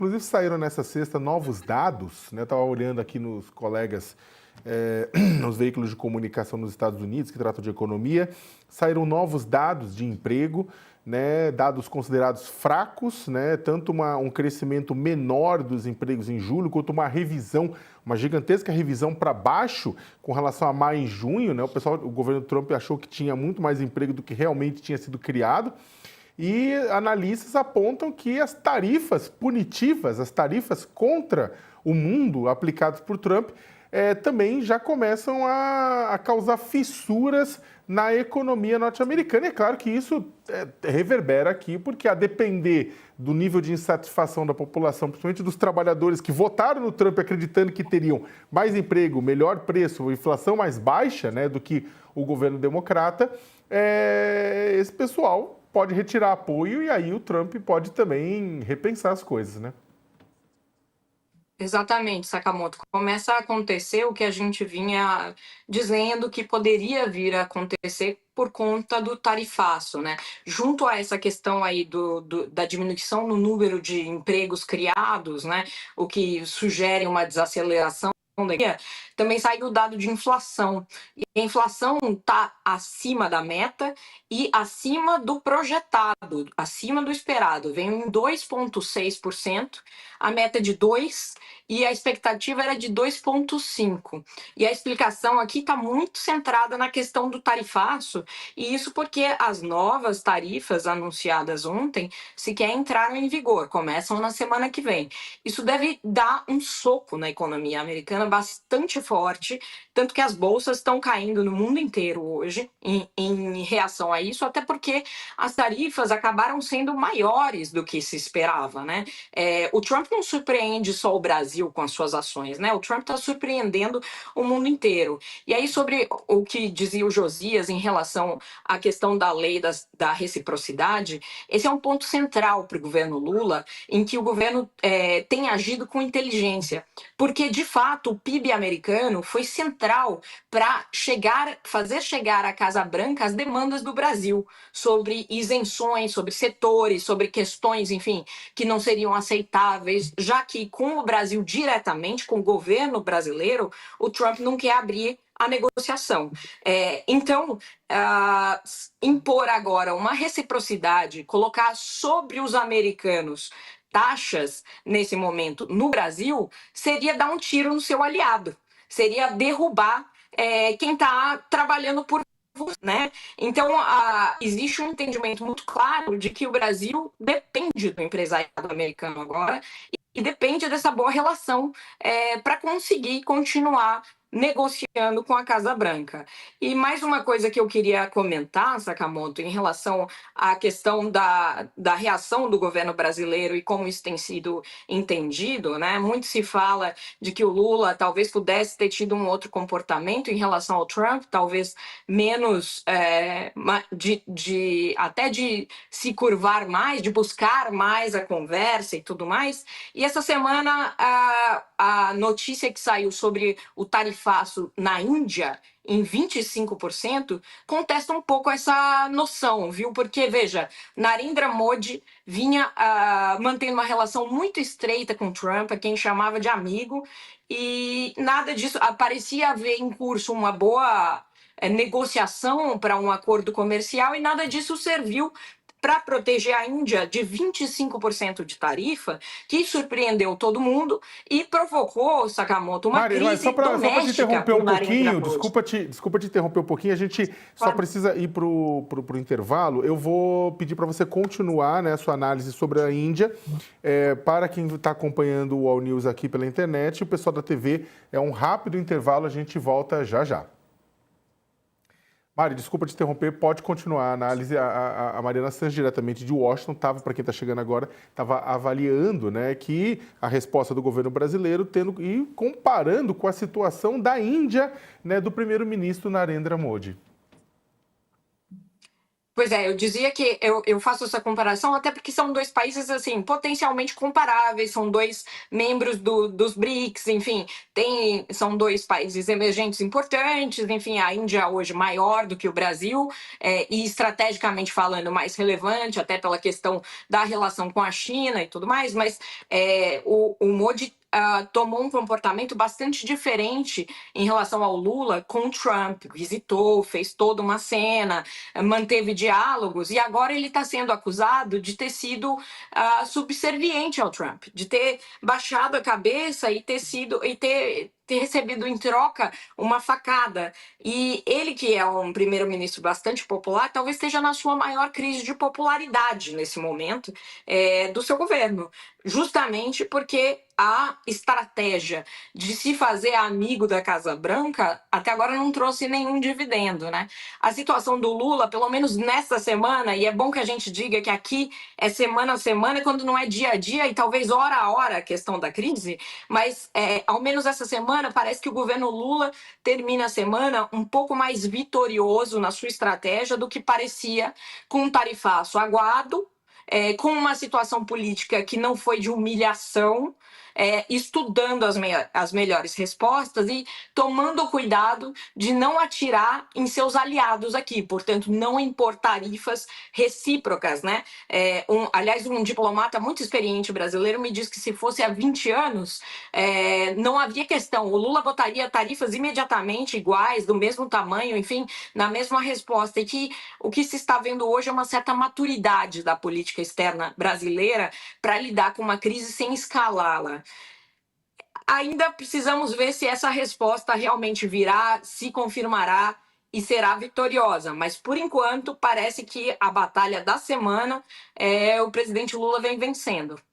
Inclusive saíram nessa sexta novos dados, né? Estava olhando aqui nos colegas, nos veículos de comunicação nos Estados Unidos que tratam de economia, saíram novos dados de emprego, né? Dados considerados fracos, né? Tanto um crescimento menor dos empregos em julho, quanto uma gigantesca revisão para baixo com relação a maio e junho, né? O governo Trump achou que tinha muito mais emprego do que realmente tinha sido criado. E analistas apontam que as tarifas punitivas, as tarifas contra o mundo aplicadas por Trump, também já começam a causar fissuras na economia norte-americana. É claro que isso reverbera aqui, porque a depender do nível de insatisfação da população, principalmente dos trabalhadores que votaram no Trump acreditando que teriam mais emprego, melhor preço, inflação mais baixa, né, do que o governo democrata, esse pessoal pode retirar apoio e aí o Trump pode também repensar as coisas, né? Exatamente, Sakamoto. Começa a acontecer o que a gente vinha dizendo que poderia vir a acontecer por conta do tarifaço, né? Junto a essa questão aí da diminuição no número de empregos criados, né? O que sugere uma desaceleração da economia, também saiu o dado de inflação. E a inflação está acima da meta e acima do projetado, acima do esperado. Vem em 2,6%, a meta é de 2% e a expectativa era de 2,5%. E a explicação aqui está muito centrada na questão do tarifaço, e isso porque as novas tarifas anunciadas ontem sequer entraram em vigor, começam na semana que vem. Isso deve dar um soco na economia americana bastante forte, tanto que as bolsas estão caindo no mundo inteiro hoje em reação a isso, até porque as tarifas acabaram sendo maiores do que se esperava, né? O Trump não surpreende só o Brasil com as suas ações, né? O Trump está surpreendendo o mundo inteiro. E aí, sobre o que dizia o Josias em relação à questão da lei da reciprocidade, esse é um ponto central para o governo Lula, em que o governo tem agido com inteligência, porque, de fato, o PIB americano foi central para fazer chegar à Casa Branca as demandas do Brasil sobre isenções, sobre setores, sobre questões, enfim, que não seriam aceitáveis, já que com o Brasil diretamente, com o governo brasileiro, o Trump não quer abrir a negociação. Então, impor agora uma reciprocidade, colocar sobre os americanos taxas nesse momento no Brasil, seria dar um tiro no seu aliado, seria derrubar quem está trabalhando por você, né? Então, existe um entendimento muito claro de que o Brasil depende do empresariado americano agora e depende dessa boa relação para conseguir continuar negociando com a Casa Branca. E mais uma coisa que eu queria comentar, Sakamoto, em relação à questão da reação do governo brasileiro e como isso tem sido entendido, né? Muito se fala de que o Lula talvez pudesse ter tido um outro comportamento em relação ao Trump, talvez menos até de se curvar mais, de buscar mais a conversa e tudo mais. E essa semana a notícia que saiu sobre o tarifaço na Índia em 25% contesta um pouco essa noção, viu? Porque, veja, Narendra Modi vinha mantendo uma relação muito estreita com Trump, a quem chamava de amigo, e nada disso, parecia haver em curso uma boa negociação para um acordo comercial e nada disso serviu para proteger a Índia de 25% de tarifa, que surpreendeu todo mundo e provocou, Sakamoto, uma Mari, mas crise só para te doméstica interromper para o um Narendra pouquinho, Modi. desculpa te interromper um pouquinho, a gente só Claro. precisa ir para o intervalo. Eu vou pedir para você continuar, né, a sua análise sobre a Índia. Para quem está acompanhando o All News aqui pela internet, o pessoal da TV, é um rápido intervalo, a gente volta já já. Mari, desculpa te interromper, pode continuar a análise. A Mariana Sanz, diretamente de Washington, para quem está chegando agora, estava avaliando, né, que a resposta do governo brasileiro e comparando com a situação da Índia, né, do primeiro-ministro Narendra Modi. Pois é, eu dizia que eu faço essa comparação até porque são dois países assim potencialmente comparáveis, são dois membros dos BRICS, enfim, são dois países emergentes importantes, enfim, a Índia hoje maior do que o Brasil e estrategicamente falando mais relevante, até pela questão da relação com a China e tudo mais, mas o Modi tomou um comportamento bastante diferente em relação ao Lula com o Trump, visitou, fez toda uma cena, manteve diálogos e agora ele está sendo acusado de ter sido subserviente ao Trump, de ter baixado a cabeça e ter recebido em troca uma facada. E ele, que é um primeiro-ministro bastante popular, talvez esteja na sua maior crise de popularidade nesse momento do seu governo, justamente porque a estratégia de se fazer amigo da Casa Branca até agora não trouxe nenhum dividendo, né? A situação do Lula, pelo menos nesta semana, e é bom que a gente diga que aqui é semana a semana, quando não é dia a dia e talvez hora a hora a questão da crise, mas ao menos essa semana parece que o governo Lula termina a semana um pouco mais vitorioso na sua estratégia do que parecia, com um tarifaço aguado, com uma situação política que não foi de humilhação, estudando as melhores respostas e tomando cuidado de não atirar em seus aliados aqui, portanto, não impor tarifas recíprocas, né? Aliás, um diplomata muito experiente brasileiro me disse que se fosse há 20 anos, não havia questão. O Lula botaria tarifas imediatamente iguais, do mesmo tamanho, enfim, na mesma resposta. E que o que se está vendo hoje é uma certa maturidade da política externa brasileira para lidar com uma crise sem escalá-la. Ainda precisamos ver se essa resposta realmente virá, se confirmará e será vitoriosa. Mas, por enquanto, parece que a batalha da semana o presidente Lula vem vencendo.